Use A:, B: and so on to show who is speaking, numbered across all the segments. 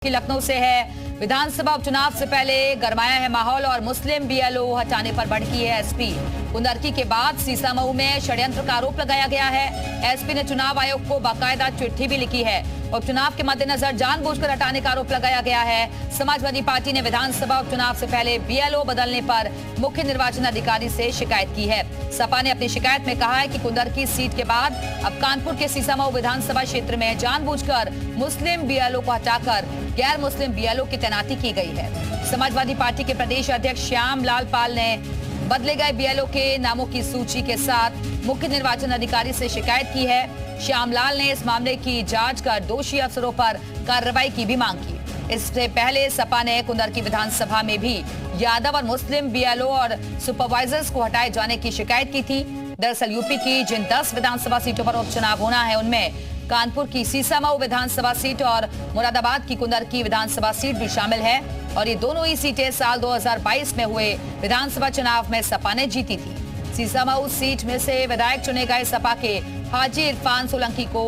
A: की लखनऊ से है। विधानसभा उपचुनाव से पहले गरमाया है माहौल और मुस्लिम बीएलओ हटाने पर भड़की है एसपी। कुंदरकी के बाद सीसामऊ में षड्यंत्र का आरोप लगाया गया है। एसपी ने चुनाव आयोग को बाकायदा चिट्ठी भी लिखी है। उपचुनाव के मद्देनजर जानबूझकर हटाने का आरोप लगाया गया है। समाजवादी पार्टी ने विधानसभा उपचुनाव से पहले बीएलओ बदलने पर मुख्य निर्वाचन अधिकारी से शिकायत की है। सपा ने अपनी शिकायत में कहा है कि कुंदरकी सीट के बाद अब कानपुर के सीसामऊ विधानसभा क्षेत्र में जानबूझकर मुस्लिम बीएलओ को हटाकर गैर मुस्लिम बीएलओ की तैनाती की गई है। समाजवादी पार्टी के प्रदेश अध्यक्ष श्याम लाल पाल ने बदले गए बीएलओ के नामों की सूची के साथ मुख्य निर्वाचन अधिकारी से शिकायत की है। श्यामलाल ने इस मामले की जांच कर दोषी अफसरों पर कार्रवाई की भी मांग की। इससे पहले सपा ने कुंदरकी विधानसभा में भी यादव और मुस्लिम बीएलओ और सुपरवाइजर्स को हटाए जाने की शिकायत की थी। दरअसल यूपी की जिन 10 विधानसभा सीटों पर उपचुनाव होना है उनमें कानपुर की सीसामऊ विधानसभा सीट और मुरादाबाद की कुंदरकी विधानसभा सीट भी शामिल है और ये दोनों ही सीटें साल 2022 में हुए विधानसभा चुनाव में सपा ने जीती थी। सीसामऊ सीट में से विधायक चुने गए सपा के हाजी इरफान सोलंकी को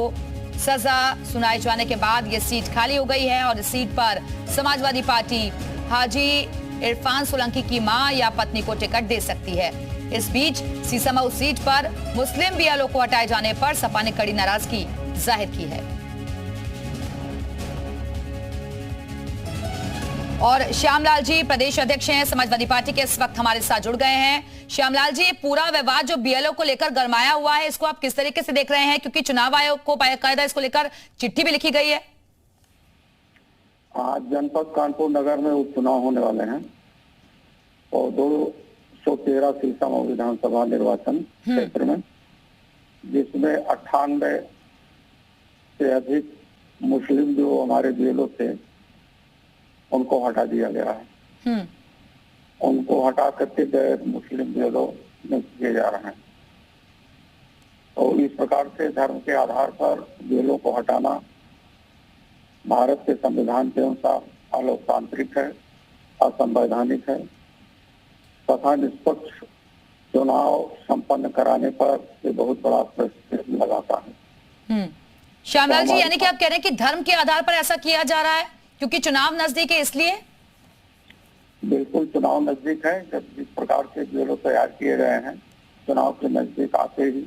A: सजा सुनाए जाने के बाद ये सीट खाली हो गई है और इस सीट पर समाजवादी पार्टी हाजी इरफान सोलंकी की मां या पत्नी को टिकट दे सकती है। इस बीच सीसामऊ सीट पर मुस्लिम बीएलओ को हटाए जाने पर सपा ने कड़ी नाराजगी जाहिर की है। और श्यामलाल जी प्रदेश अध्यक्ष हैं समाजवादी पार्टी के, इस वक्त हमारे साथ जुड़ गए हैं। श्यामलाल जी, पूरा विवाद जो बीएलओ को लेकर गरमाया हुआ है इसको आप किस तरीके से देख रहे हैं, क्योंकि चुनाव आयोग को बाकायदा इसको लेकर चिट्ठी भी लिखी गई है।
B: आज जनपद कानपुर नगर में उपचुनाव होने वाले हैं और 213 सीसामऊ विधानसभा निर्वाचन क्षेत्र में, जिसमें 98 से अधिक मुस्लिम जो हमारे बीएलओ थे उनको हटा दिया गया है। उनको हटा करके गैर मुस्लिम बीएलओ नियुक्त किए जा रहे हैं। तो इस प्रकार से धर्म के आधार पर बीएलओ को हटाना भारत के संविधान के अनुसार अलोकतांत्रिक है, असंवैधानिक है तथा निष्पक्ष चुनाव संपन्न कराने पर ये बहुत बड़ा प्रश्न लगाता है।
A: श्यामलाल जी, यानी कि आप कह रहे हैं कि धर्म के आधार पर ऐसा किया जा रहा है क्योंकि चुनाव नजदीक है इसलिए?
B: बिल्कुल, चुनाव नजदीक है। जब जिस प्रकार से बीएलओ तैयार किए गए हैं चुनाव के नजदीक आते ही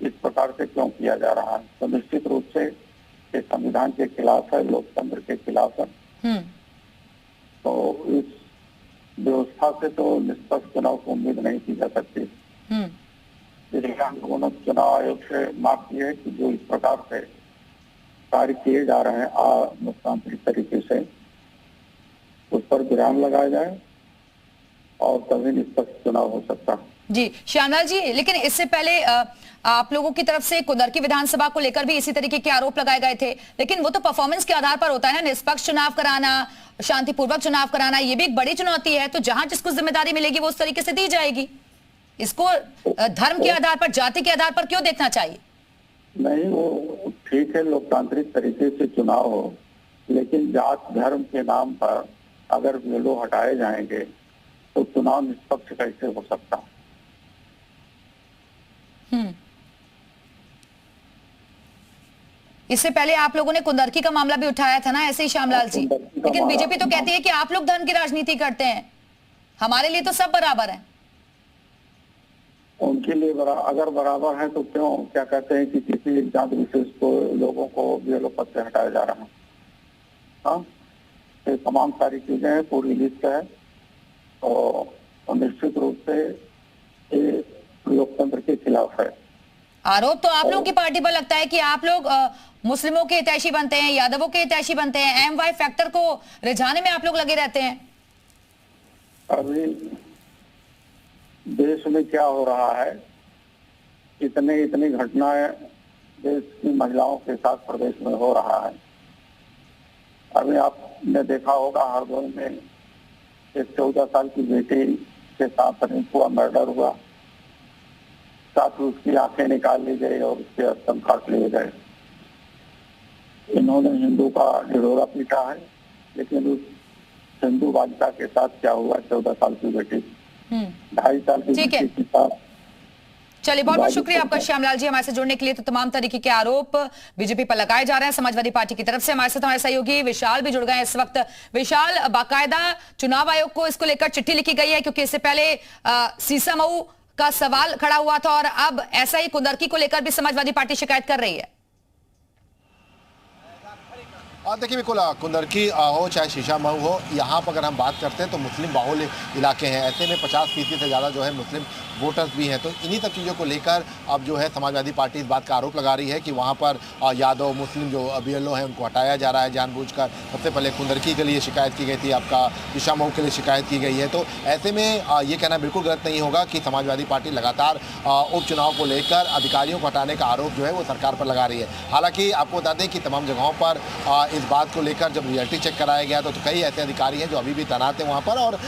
B: इस प्रकार से क्यों किया जा रहा है, तो निश्चित रूप से ये संविधान के खिलाफ है, लोकतंत्र के खिलाफ है। तो इस व्यवस्था से तो निष्पक्ष चुनाव की उम्मीद नहीं की जा सकती। इसलिए हम लोगों ने चुनाव आयोग से मांग की है कि जो इस प्रकार से कार्य किए जा रहे हैं लोकतांत्रिक तरीके से उस पर विराम लगाया जाए और तभी निष्पक्ष चुनाव हो सकता है।
A: जी श्यामलाल जी, लेकिन इससे पहले आप लोगों की तरफ से कुंदरकी विधानसभा को लेकर भी इसी तरीके के आरोप लगाए गए थे, लेकिन वो तो परफॉर्मेंस के आधार पर होता है ना। निष्पक्ष चुनाव कराना, शांतिपूर्वक चुनाव कराना, ये भी एक बड़ी चुनौती है। तो जहां जिसको जिम्मेदारी मिलेगी वो उस तरीके से दी जाएगी। इसको धर्म के आधार पर, जाति के आधार पर क्यों देखना चाहिए?
B: नहीं, वो ठीक है, लोकतांत्रिक तरीके से चुनाव हो, लेकिन जात धर्म के नाम पर अगर बीएलओ हटाए जाएंगे तो चुनाव निष्पक्ष कैसे हो सकता?
A: इससे पहले आप लोगों ने कुंदरकी का मामला भी उठाया था ना, ऐसे ही श्यामलाल जी। लेकिन बीजेपी तो कहती है कि आप लोग धर्म की राजनीति करते हैं, हमारे लिए तो सब बराबर है। उनके
B: लिए अगर बराबर है तो क्यों क्या कहते हैं कि किसी जात विशेष को लोगों को बीएलओ पद से हटाया जा रहा है? हाँ, ये तमाम सारी चीजें हैं, पूरी लिस्ट है और निश्चित रूप से ये लोकतंत्र के खिलाफ है।
A: आरोप तो आप लोगों की पार्टी पर लगता है कि आप लोग मुस्लिमों के हितैषी बनते हैं, यादवों के हितैषी बनते हैं, एमवाई फैक्टर को रिझाने में आप लोग लगे रहते हैं।
B: अभी देश में क्या हो रहा है, इतनी घटनाएं देश की महिलाओं के साथ प्रदेश में हो रहा है। अभी आपने देखा होगा हरदोई में एक 14 साल की बेटी के साथ रेप हुआ, मर्डर हुआ, साथ ही उसकी आंखें निकाल ली गई और उसके स्तन काट लिए गए। इन्होंने हिंदू का ढिढोरा पीटा है, लेकिन उस हिंदू बालिका के साथ क्या हुआ, 14 साल की बेटी 2.5 साल की बेटी के साथ
A: चलिए, बहुत बहुत शुक्रिया आपका श्यामलाल जी हमारे से जुड़ने के लिए। तो तमाम तरीके के आरोप बीजेपी पर लगाए जा रहे हैं समाजवादी पार्टी की तरफ से। हमारे साथ हमारे सहयोगी विशाल भी जुड़ गए हैं इस वक्त। विशाल, बाकायदा चुनाव आयोग को इसको लेकर चिट्ठी लिखी गई है, क्योंकि इससे पहले सीसामऊ का सवाल खड़ा हुआ था और अब ऐसा ही कुंदरकी को लेकर भी समाजवादी पार्टी शिकायत कर रही है।
C: देखिए, बिल्कुल कुंदरकी हो चाहे शीशामऊ हो, यहाँ पर अगर हम बात करते हैं तो मुस्लिम बाहुल्य इलाके हैं। ऐसे में 50% से ज़्यादा जो है मुस्लिम वोटर्स भी हैं। तो इन्हीं सब चीज़ों को लेकर अब जो है समाजवादी पार्टी इस बात का आरोप लगा रही है कि वहाँ पर यादव मुस्लिम जो BLO हैं उनको हटाया जा रहा है जानबूझकर। सबसे पहले कुंदरकी के लिए शिकायत की गई थी, आपका शीशामऊ के लिए शिकायत की गई है। तो ऐसे में ये कहना बिल्कुल गलत नहीं होगा कि समाजवादी पार्टी लगातार उपचुनाव को लेकर अधिकारियों को हटाने का आरोप जो है वो सरकार पर लगा रही है। हालांकि आपको बता दें कि तमाम जगहों पर इस बात को लेकर जब रियलिटी चेक कराया गया तो कई ऐसे अधिकारी हैं जो अभी भी तैनात हैं वहाँ पर, और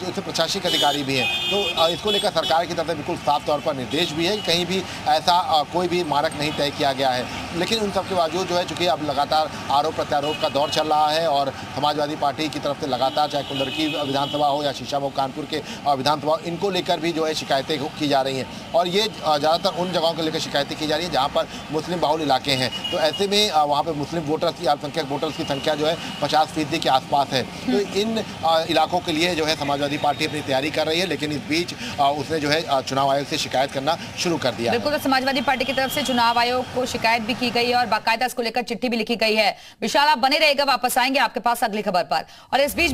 C: जो प्रशासनिक अधिकारी भी हैं। तो इसको लेकर सरकार की तरफ से बिल्कुल साफ तौर पर निर्देश भी है कि कहीं भी ऐसा कोई भी मानक नहीं तय किया गया है। लेकिन उन सबके बावजूद जो है, चूंकि अब लगातार आरोप प्रत्यारोप का दौर चल रहा है और समाजवादी पार्टी की तरफ से लगातार चाहे कुंदरकी विधानसभा हो या शीशामऊ कानपुर के विधानसभा, इनको लेकर भी जो है शिकायतें की जा रही हैं। और ये ज़्यादातर उन जगहों को लेकर शिकायतें की जा रही है जहाँ पर मुस्लिम बाहुल्य इलाके हैं। तो ऐसे में वहाँ पर मुस्लिम वोटर्स की अल्पसंख्यक वोटर्स की संख्या जो है 50% के आसपास है। तो इन इलाकों के लिए जो है समाजवादी पार्टी अपनी तैयारी कर रही है, लेकिन इस बीच उसने जो है चुनाव आयोग से शिकायत करना शुरू कर दिया।
A: बिल्कुल, तो समाजवादी पार्टी की तरफ से चुनाव आयोग को शिकायत भी की गई है और बाकायदा इसको लेकर चिट्ठी भी लिखी गई है। विशाल, आप बने रहिएगा, वापस आएंगे आपके पास अगली खबर पर। और इस बीच